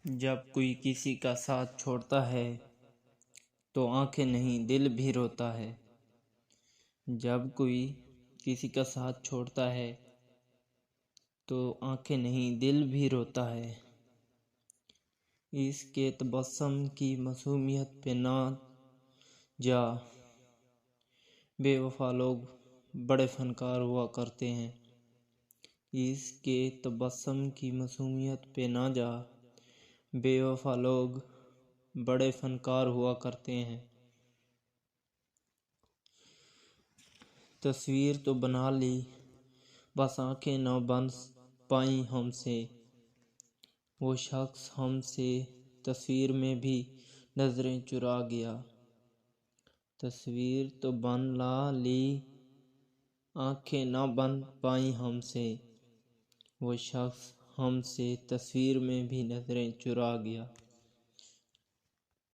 جب کوئی کسی کا ساتھ چھوڑتا ہے تو آنکھیں نہیں دل بھی روتا ہے۔ جب کوئی کسی کا ساتھ چھوڑتا ہے تو آنکھیں نہیں دل بھی روتا ہے۔ اس کے تبسم کی معصومیت پہ نہ جا، بے وفا لوگ بڑے فنکار ہوا کرتے ہیں۔ اس کے تبسم کی معصومیت پہ نہ جا، بے وفا لوگ بڑے فنکار ہوا کرتے ہیں۔ تصویر تو بنا لی، بس آنکھیں نہ بن پائیں ہم سے، وہ شخص ہم سے تصویر میں بھی نظریں چرا گیا۔ تصویر تو بنا لی، آنکھیں نہ بن پائیں ہم سے، وہ شخص ہم سے تصویر میں بھی نظریں چرا گیا۔